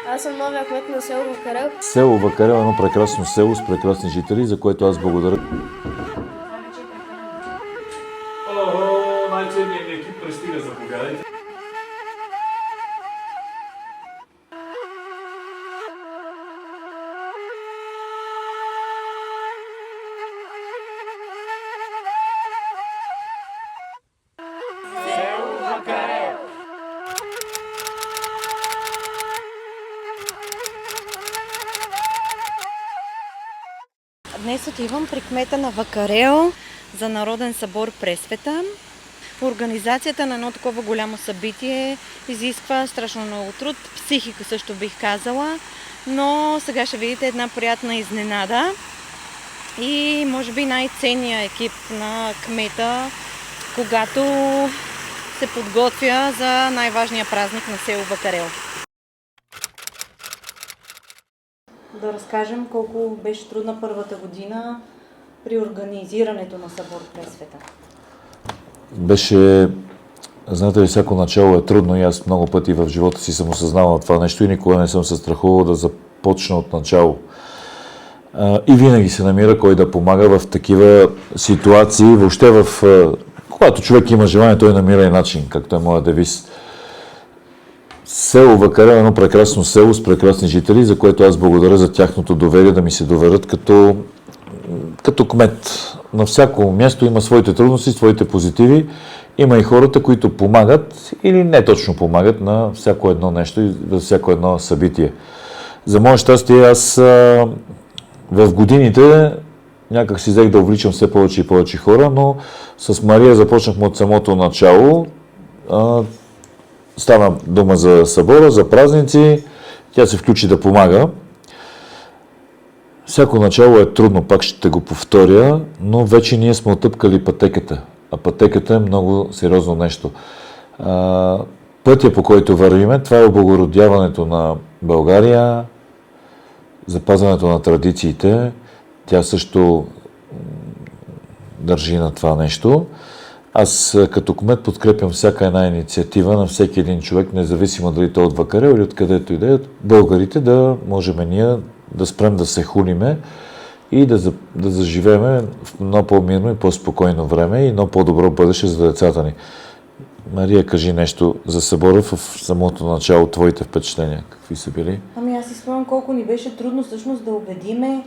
Аз съм новия кмет на село Вакарел. Село Вакарел е едно прекрасно село с прекрасни жители, за което аз благодаря. Най-ценният ми екип пристига, заповядайте. Днес отивам при кмета на Вакарел за Народен събор Пресвета. Организацията на едно такова голямо събитие изисква страшно много труд, психика също бих казала, но сега ще видите една приятна изненада и може би най-ценният екип на кмета, когато се подготвя за най-важния празник на село Вакарел. Да разкажем колко беше трудна първата година при организирането на събор Пресвета. Беше, знаете ли, всяко начало е трудно и аз много пъти в живота си съм осъзнавал това нещо и никога не съм се страхувал да започна от начало. И винаги се намира кой да помага в такива ситуации, въобще когато човек има желание, той намира и начин, както е моят девиз. Село Вакарел е едно прекрасно село с прекрасни жители, за което аз благодаря за тяхното доверие да ми се доверят като кмет. На всяко място има своите трудности, своите позитиви. Има и хората, които помагат или не точно помагат на всяко едно нещо и за всяко едно събитие. За мое щастие, аз в годините някак си взех да увличам все повече и повече хора, но с Мария започнахме от самото начало. Стана дума за събора, за празници, тя се включи да помага. Всяко начало е трудно, пак ще го повторя, но вече ние сме отъпкали пътеката, а пътеката е много сериозно нещо. Пътя, по който вървиме, това е облагородяването на България, запазването на традициите, тя също държи на това нещо. Аз като кмет подкрепям всяка една инициатива на всеки един човек, независимо дали той от Вакарел или откъдето иде, българите да можем ние да спрем да се хулиме и да заживеем в много по-мирно и по-спокойно време и много по-добро бъдеще за децата ни. Мария, кажи нещо за събора в самото начало, твоите впечатления, какви са били? Ами аз си спомням колко ни беше трудно всъщност да убедиме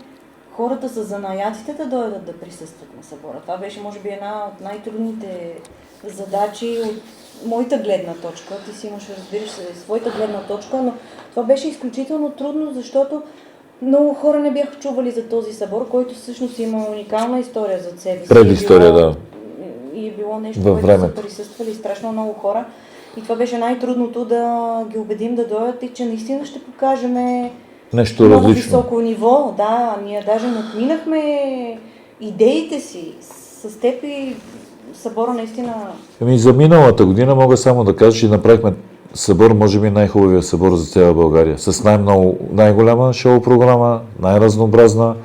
хората с занаятите да дойдат да присъстват на събора. Това беше, може би, една от най-трудните задачи от моята гледна точка. Ти си имаш, разбираш се, своята гледна точка, но това беше изключително трудно, защото много хора не бяха чували за този събор, който всъщност има уникална история за себе си. Предистория, да. И е било нещо, във което времето са присъствали страшно много хора. И това беше най-трудното да ги убедим да дойдат и че наистина ще покажем нещо много различно. Високо ниво. Да, ние даже надминахме идеите си с теб и събора наистина. За миналата година мога само да кажа, че направихме събор, може би най-хубавия събор за цяла България. С най-голяма шоу програма, най-разнообразна.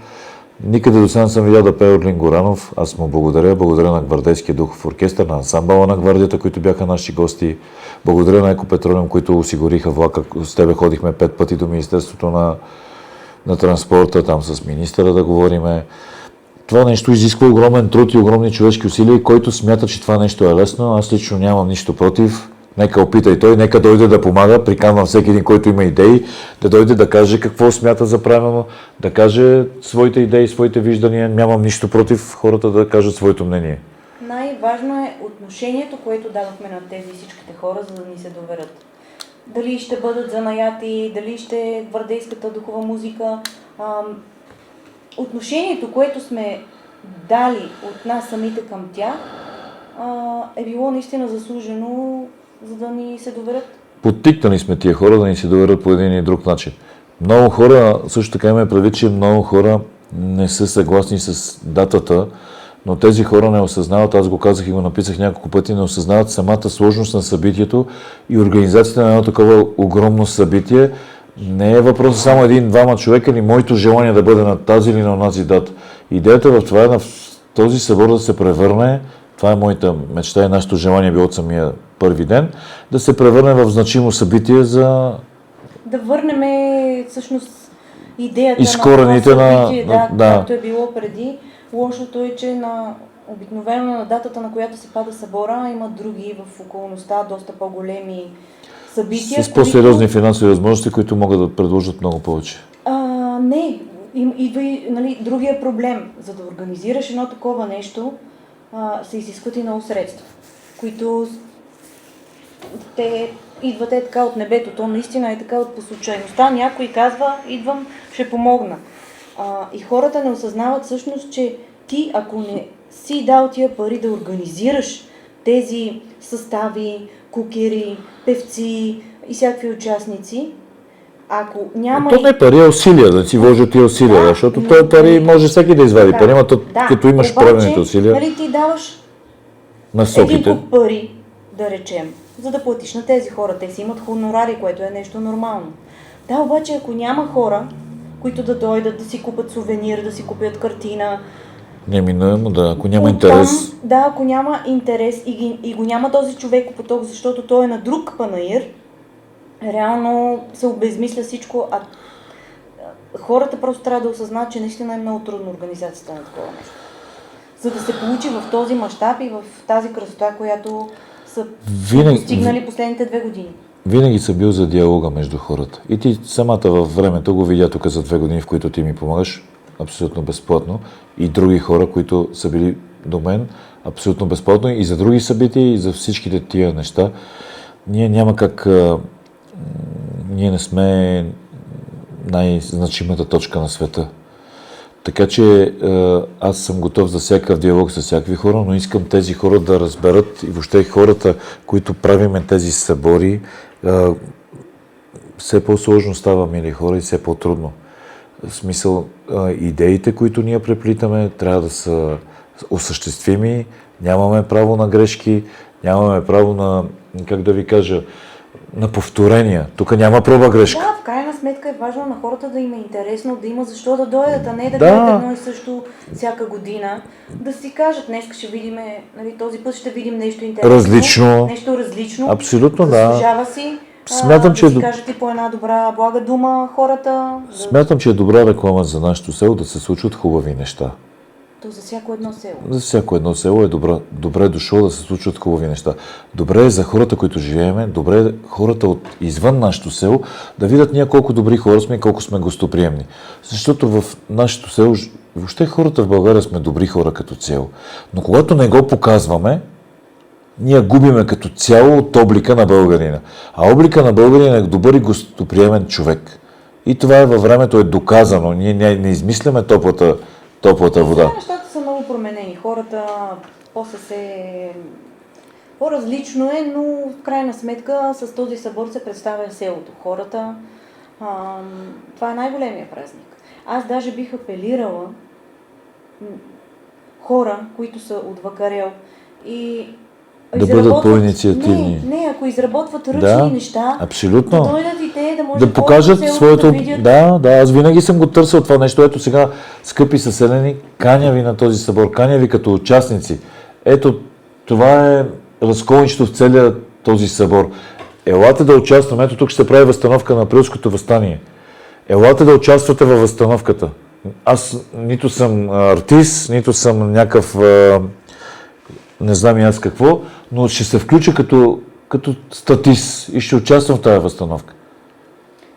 Никъде до сега не съм видял да пее Орлин Горанов. Аз му благодаря на Гвардейския духов оркестър, на ансамбъла на гвардията, които бяха наши гости. Благодаря на Екопетролиум, които осигуриха влака. С тебе ходихме 5 пъти до Министерството на транспорта, там с министъра да говориме. Това нещо изисква огромен труд и огромни човешки усилия, който смята, че това нещо е лесно. Аз лично нямам нищо против. Нека опита и той, нека дойде да помага. Приканвам всеки един, който има идеи, да дойде да каже какво смята за правилно, да каже своите идеи, своите виждания. Нямам нищо против хората да кажат своето мнение. Най-важно е отношението, което дадохме на тези всичките хора, за да ни се доверят. Дали ще бъдат занаяти, дали ще е гвардейската духова музика. Отношението, което сме дали от нас самите към тях, е било наистина заслужено, за да ни се доверят. Подтикнали сме тия хора да ни се доверят по един и друг начин. Много хора, също така имаме предвид, че много хора не са съгласни с датата, но тези хора не осъзнават, аз го казах и го написах няколко пъти, не осъзнават самата сложност на събитието и организацията на едно такова огромно събитие. Не е въпрос само един-двама човека или моето желание да бъде на тази или на онази дата. Идеята в това е на този събор да се превърне, това е моята мечта и нашето желание било от самия първи ден, да се превърне в значимо събитие за да върнем всъщност идеята изкорените на събитие, да. както е било преди. Лошото е, че обикновено на датата, на която се пада събора, има други в околността доста по-големи събития. С по-сериозни финансови възможности, които могат да предложат много повече. Не, идва и другия проблем. За да организираш едно такова нещо, се изискват и много средства, които те идват така от небето. То наистина е така по случайността. Някой казва, идвам, ще помогна. И хората не осъзнават всъщност, че ти, ако не си дал тия пари да организираш тези състави, кукери, певци и всякакви участници, ако няма... То не е пари, а усилия, да си вложи тия усилия, защото това пари може всеки да извади пари, но като имаш правилните усилия... Нали ти даваш един куп пари, да речем, за да платиш на тези хора. Те си имат хонорари, което е нещо нормално. Да, обаче ако няма хора, които да дойдат, да си купят сувенир, да си купят картина... Неминуемо, да, ако няма интерес... Да, ако няма интерес и го няма този човекопоток, защото той е на друг панаир, реално се обезмисля всичко, а хората просто трябва да осъзнат, че наистина е много трудно организацията на такова нещо. За да се получи в този мащаб и в тази красота, която са постигнали последните 2 години. Винаги съм бил за диалога между хората. И ти самата във времето го видя тук за 2 години, в които ти ми помагаш абсолютно безплатно, и други хора, които са били до мен абсолютно безплатно, и за други събития, и за всичките тия неща. Ние няма как... Ние не сме най-значимата точка на света. Така че аз съм готов за всякакъв диалог с всякакви хора, но искам тези хора да разберат, и въобще хората, които правиме тези събори, все по-сложно става, мили хора, и все по-трудно. В смисъл, идеите, които ние преплитаме, трябва да са осъществими, нямаме право на грешки, нямаме право на, как да ви кажа, на повторения. Тук няма проба грешка. Да, в крайна сметка е важно на хората да им е интересно, да има защо да дойдат, а не да гледат едно и също всяка година. Да си кажат, днес ще видим, нали, този път ще видим нещо интересно. Различно. Нещо различно. Абсолютно, да. Заслужава си. Смятам, че да си кажат и по една добра, блага дума хората. Смятам, че е добра реклама за нашето село да се случват хубави неща. То за всяко едно село. За всяко едно село е добре дошло да се случват хубави неща. Добре е за хората, които живееме, добре е хората от извън нашето село да видят ние колко добри хора сме и колко сме гостоприемни. Защото в нашето село, въобще хората в България сме добри хора като цяло. Но когато не го показваме, ние губиме като цяло от облика на българина. А облика на българина е добър и гостоприемен човек. И това е във времето е доказано. Ние не измисляме топлата вода. Сега нещата са много променени. Хората после по-различно е, но в крайна сметка с този събор се представя селото. Хората, това е най-големия празник. Аз даже бих апелирала хора, които са от Вакарел и да бъдат по-инициативни. Не, ако изработват ръчни неща, абсолютно. да дойдат и те, да може да покажат своето... да видят. Да, аз винаги съм го търсил това нещо. Ето сега, скъпи съселени, каня ви на този събор, каня ви като участници. Ето, това е разколничето в целия този събор. Елате да участваме, ето тук ще се прави възстановка на Априлското въстание. Елате да участвате във възстановката. Аз нито съм артист, нито съм някакъв... не знам и аз какво, но ще се включа като статист и ще участвам в тази възстановка.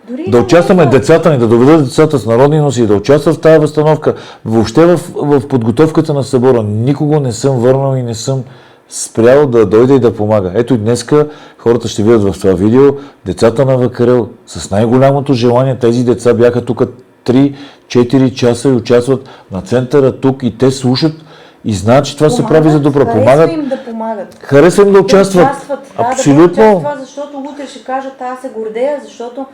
Дори да участваме децата ни, да доведат децата с народни носи, да участват в тази възстановка. Въобще в подготовката на събора никого не съм върнал и не съм спрял да дойде и да помага. Ето и днеска хората ще видят в това видео децата на Вакарел с най-голямото желание. Тези деца бяха тук 3-4 часа и участват на центъра тук и те слушат и знаят, че това се прави за добро. Харесва им да помагат. Харесва им да участват. Абсолютно. Да участват, защото утре ще кажат, аз се гордея, защото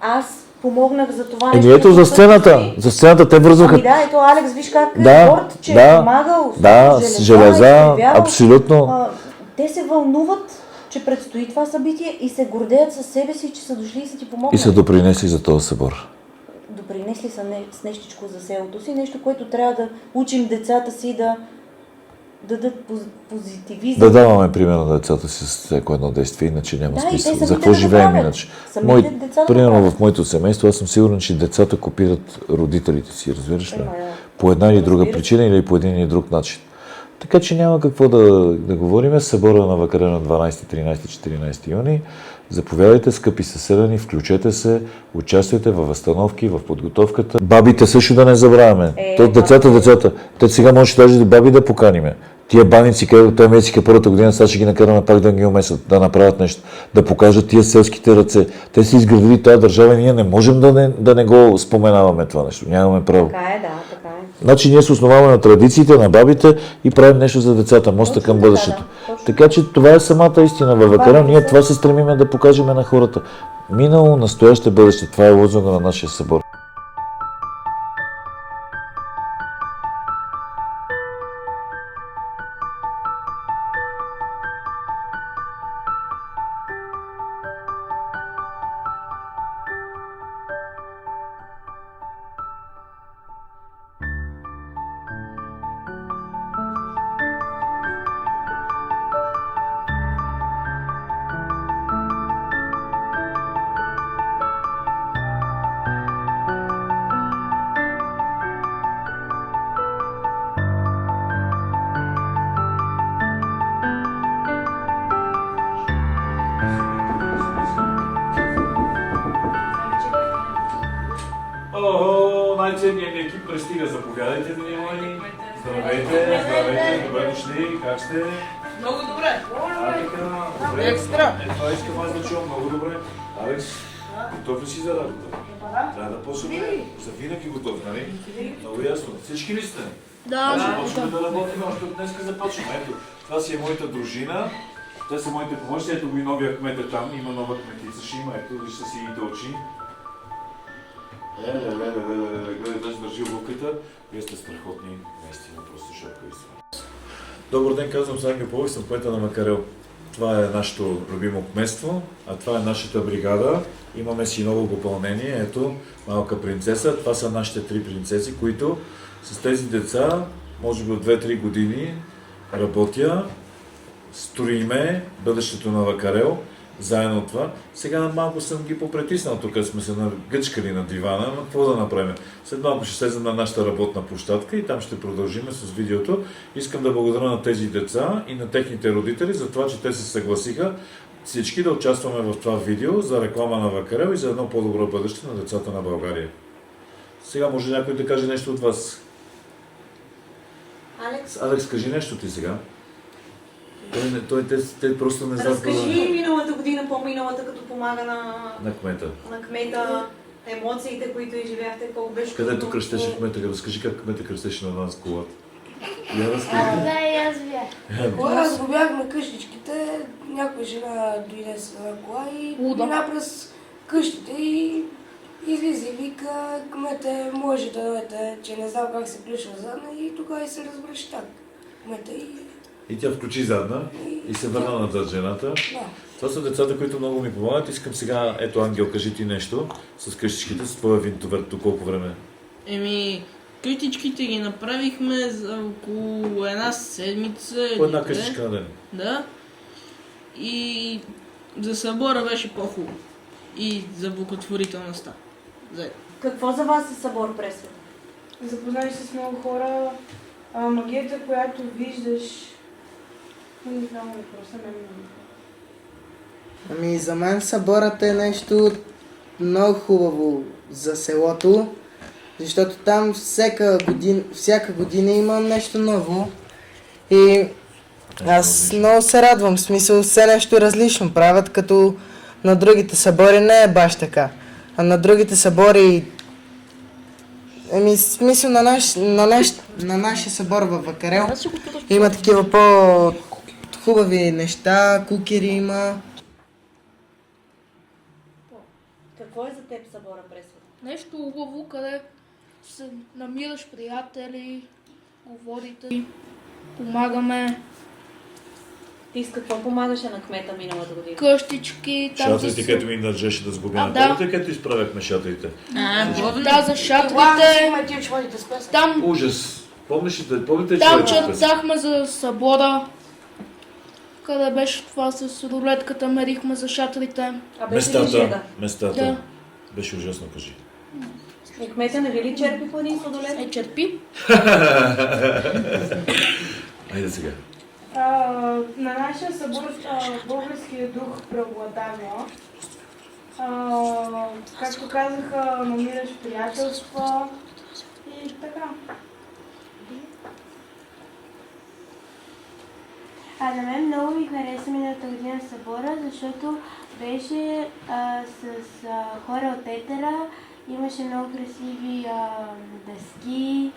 аз помогнах за това нещо. Ето за сцената те вързваха. Да, ето Алекс, виж как е горд, че е помагал с железа, абсолютно. Те се вълнуват, че предстои това събитие и се гордеят със себе си, че са дошли и са ти помогнали. И са допринесли за този събор. Допринесли са с нещичко за селото си, нещо, което трябва да учим децата си дадат позитивизъм. Да даваме пример на децата си с всяко едно действие, иначе няма Да, и те смисъл. самите За какво да живеем правят. иначе? Самите деца да Примерно правят. в моето семейство, аз съм сигурен, че децата копират родителите си, разбираш ли? Да. По една или друга Разбира се. причина или по един или друг начин. Така че няма какво да говорим. Събора на Вакарел на 12, 13, 14 юни. Заповядайте, скъпи съседани, включете се, участвайте във възстановки, в подготовката. Бабите също да не забравяме. Децата. Те сега може даже да баби да поканиме. Тия баници, където те месеца първата година, сега ще ги накараме пак да ги умесят, да направят нещо, да покажат тия селските ръце. Те са изградили тази държава и ние не можем да не го споменаваме това нещо. Нямаме право. Така е, да, така е. Значи ние се основаваме на традициите, на бабите и правим нещо за децата, моста към така, бъдещето. да. Точно. Така че това е самата истина във Вакарел. Бабите Ние са- това се стремиме да покажем на хората. Минало, настояще, бъдеще. Това е лозунга на нашия събор. Охо, най-ценният ни екип пристига. Заповядайте, мили мои. Здравейте, добре дошли. Как сте? Много добре. Добре. Екстра. Това искам аз да чувам. Много добре. Алекс, готов ли си за работа? Трябва да почнем. За винаги готов, нали? Много ясно. Всички ли сте? Значи почваме да работим. Още от днеска започваме. Ето, това си е моята дружина. Те са моите помощи. Ето го и новия кмет е там. Има нова кметица. Ще има. Ето, вижте си и очи. Гледай, даже държи обувката. Вие сте страхотни, наистина, просто шапка и срам. Добър ден, казвам се Ангел Полов, съм кмета на Вакарел. Това е нашето любимо кметство, а това е нашата бригада. Имаме си ново попълнение, ето, малка принцеса. Това са нашите 3 принцеси, които с тези деца, може би от 2-3 години, работя, строиме бъдещето на Вакарел. Заедно от това. Сега малко съм ги попретиснал, тук сме се нагъчкали на дивана, но какво да направим? След малко ще слезем на нашата работна площадка и там ще продължим с видеото. Искам да благодаря на тези деца и на техните родители за това, че те се съгласиха всички да участваме в това видео за реклама на Вакарел и за едно по-добро бъдеще на децата на България. Сега може някой да каже нещо от вас. Алекс, кажи нещо ти сега. Те просто не знаят. Разкажи миналата година, по-миналата, като помага На кмета. на кмета, емоциите, които изживяхте, колко беше Където трудно. кръщеше кмета? Разкажи как кмета кръщеше на нас колата. Я разкажи. Да, и аз бях. Когато го бяхме къщичките, някоя жена дойде с една кола и мина през къщите и излиза и вика, кмете, може да дойдете, че не знам как се включва задна и тогава и се разбраш так. Кмета И тя включи задна и се върна назад жената. да. Това са децата, които много ми помагат. Искам сега, ето Ангел, кажи ти нещо с къщичките, с твоя винтовер, до колко време? Къщичките ги направихме за около една седмица. По една или две. къщичка на ден. Да. И за събора беше по-хубаво. И за благотворителността. Какво за вас е събор Пресвет? Запознали се с много хора. Магията, която виждаш, уникално е просто Ами за мен съборът е нещо много хубаво за селото, защото там всяка година има нещо ново и аз много се радвам, в смисъл все нещо различно правят, като на другите събори не е баш така. А на другите събори, в смисъл на нашия събор във Вакарел има такива по-хубави неща, кукери има. Какво е за теб събора Пресвет? Нещо хубаво, къде се намираш приятели, говорите, помагаме, Ти с какво помагаше на кмета миналата година? къщички, там Шатрите, където ми държеше да сбогаме. да. Където изправяхме шатрите. да, за шатрите, Има тия чували да спеса. там Ужас. помните, Там че чертахме за събора. Къде беше това с рулетката, мерихме за шатрите. местата. Да. Беше ужасно, кажи. Кмета не ви ли черпи по един сладолет? Черпи. Айде сега. На нашия събор българския дух преобладава. Както казаха, намираш приятелства и така. На мен много ми хареса миналата година събора, защото беше с хора от етера, имаше много красиви дъски,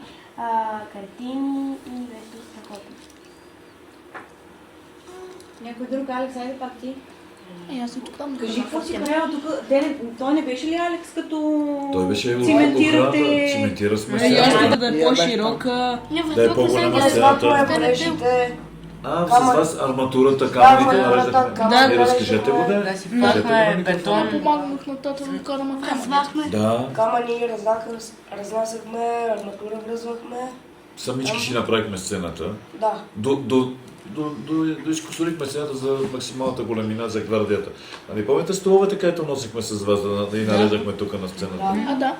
картини и беше страхотно. Някой друг, Алекс, айде пак ти. Аз съм тук там. Кажи, какво си правил тук? Той не беше ли Алекс, като Той беше циментирате? циментира сме Ясно да е по-широка. Да е по-голяма сцената. Плешите. С вас арматурата, камъните нареждахме. Не разкажете го, да. Свахме бетон. Помагнах на тата да караме камъни. Да. Камъни разнасяхме, арматура връзвахме. Самички си направихме сцената. Да. До изкусорихме сцената за максималната големина за гвардията. Нали помните столовете, където носихме с вас, да ни нареждахме тук на сцената? Да.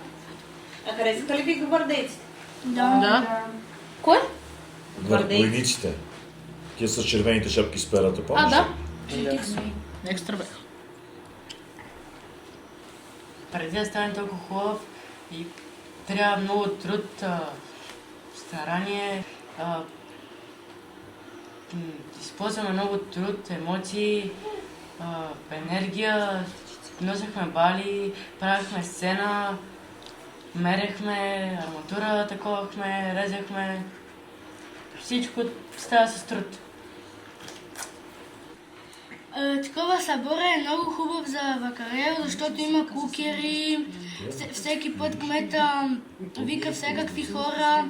А харесаха ли ви гвардейците? Да. Кой? Войниците. Тия с червените шапки с перата, помниш? Да. Екстра бех. Преди да стане толкова хубав и трябва много труд, старание, използваме много труд, емоции, енергия, носехме бали, правихме сцена, мерехме, арматура таковахме, резахме. Всичко става с труд. Такова събор е много хубав за Вакарел, защото има кукери, всеки път кмета вика всякакви хора.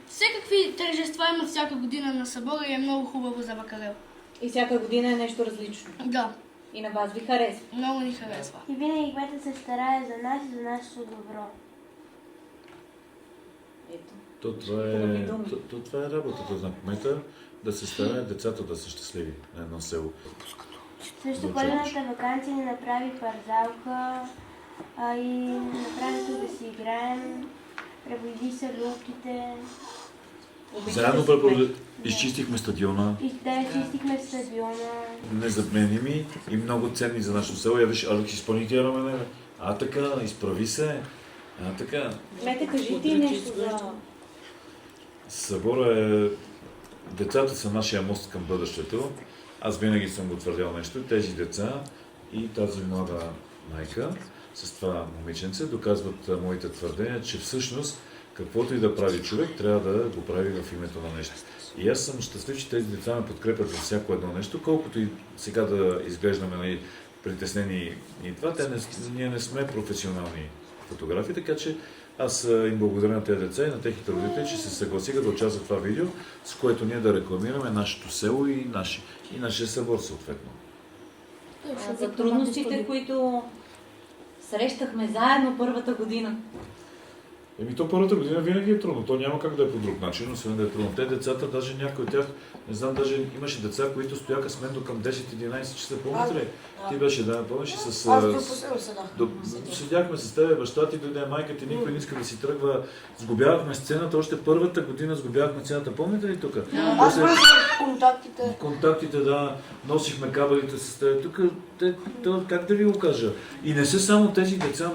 Всякакви тържества има всяка година на събора и е много хубаво за Вакарел. И всяка година е нещо различно. Да. И на вас ви харесва? Много ни харесва. И винаги кметът се старае за нас и за нашето добро. Ето. Това е работата на кмета, да се старае децата да са щастливи на едно село. Също коледната ваканция ни направи парзалка и направи да си играем, пребоиди се люлките. Заедно изчистихме стадиона. Изчистихме стадиона. Незаменими и много ценни за нашето село. Я виж, Алекс изпълни тия рамене. Така, изправи се. Така. Кмете, кажи ти нещо за... Събора е... Децата са нашия мост към бъдещето. Аз винаги съм го твърдял нещо. Тези деца и тази млада майка с това момиченце доказват моите твърдения, че всъщност каквото и да прави човек, трябва да го прави в името на нещо. И аз съм щастлив, че тези деца ме подкрепят за всяко едно нещо, колкото и сега да изглеждаме притеснени и това. Ние не сме професионални фотографи, така че аз им благодаря на тези деца и на техните родители, че се съгласиха да участват в това видео, с което ние да рекламираме нашето село и нашия събор съответно. За трудностите, които срещахме заедно първата година. То първата година винаги е трудно. То няма как да е по друг начин, освен да е трудно. Те децата, даже някои от тях, не знам, даже имаше деца, които стояха с мен до към 10-11 часа. Помните ли? Ти беше, да, помниш и с... Седяхме с тебе, баща ти дойде, майка ти, никой не иска да си тръгва. Сгубявахме сцената, още първата година сгубявахме сцената. Помните ли тук? Аз върших контактите. Контактите, да, носихме кабелите с теб. Тук, как да ви го кажа? И не са само тези деца,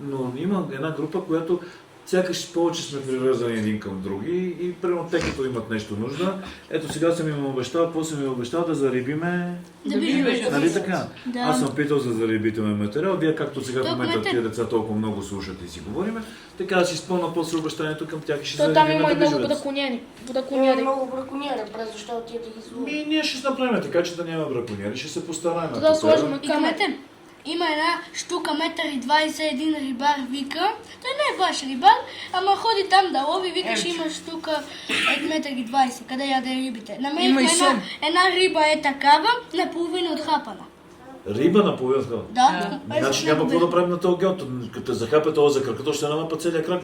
но има една група, която сякаш повече сме привързани един към други и примерно те като имат нещо нужда. Ето сега съм им обещал, какво съм им обещал да зарибиме... Нали така? Да. Аз съм питал за зарибителен материал. Вие както сега в момента тия деца толкова много слушат и си говориме, така да си изпълна после обещанието към тях и ще зарибиме там има и много дъбежовец. браконьери. Много браконьери, през защото тия да ги слушат. Ние ще направим така, че да няма браконьери, ще се постараем. Да сложим камъните. Има една штука 1,21 м рибар вика. Той не е баш рибар, ама ходи там да лови, вика, че има штука 1,20 м, къде яде рибите. Намерихме една риба е такава, наполовина отхапана. Риба наполовина отхапана? Да. Значи няма какво да правим на този гел. Като захапе това за краката, ще намапа целия крак.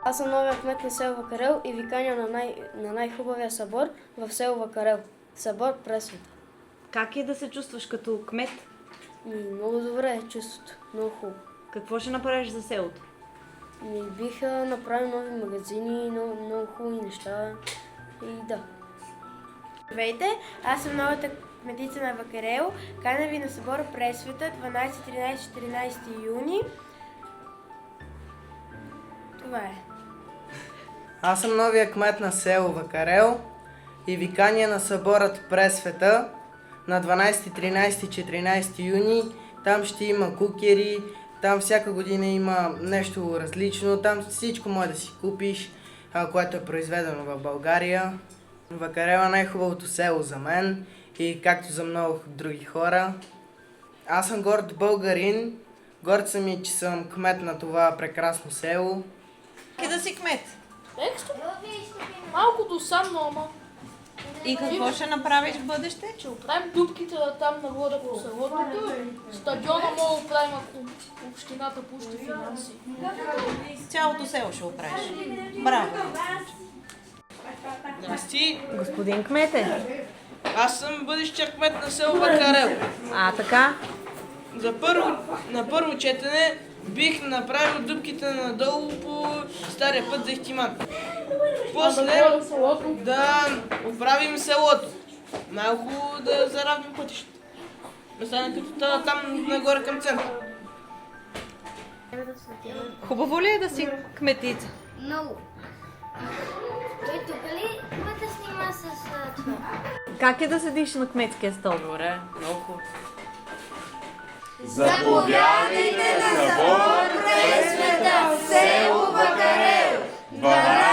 Аз съм новия кмет на село Вакарел и виканя на най-хубавия събор в село Вакарел. Събор Пресвета. Как е да се чувстваш като кмет? Много добре е чувството. Много хубаво. Какво ще направиш за селото? Бих направил нови магазини, много хубави неща и да. Здравейте, аз съм новата кметица на Вакарел. Каня ви на събора Пресвета 12, 13, 14 юни. Това е. Аз съм новия кмет на село Вакарел и викания на съборът Пресвета на 12, 13, 14 юни. Там ще има кукери, там всяка година има нещо различно, там всичко може да си купиш, което е произведено в България. Вакарел е най-хубавото село за мен и както за много други хора. Аз съм горд българин, горд съм и, че съм кмет на това прекрасно село. Как е да си кмет? Ексто? Малко досадно, ама. И какво ще направиш в бъдеще? Ще оправим дупките там нагоре по селото. Стадиона мога да оправим, ако общината пусти финанси. Цялото село ще оправиш. Браво! Здрасти, Господин кмете. аз съм бъдещия кмет на село Вакарел. Така? На първо четене бих направил дупките надолу по стария път за Ихтиман. После да оправим селото. Малко да заравним пътищата. Да стане като там нагоре към центъра. Хубаво ли е да си кметица? Много. Той тук ли има да снима с това? Как е да седиш на кметския стол? Добре, много хубаво. Заповядайте на събор Пресвета в село Вакарел. 12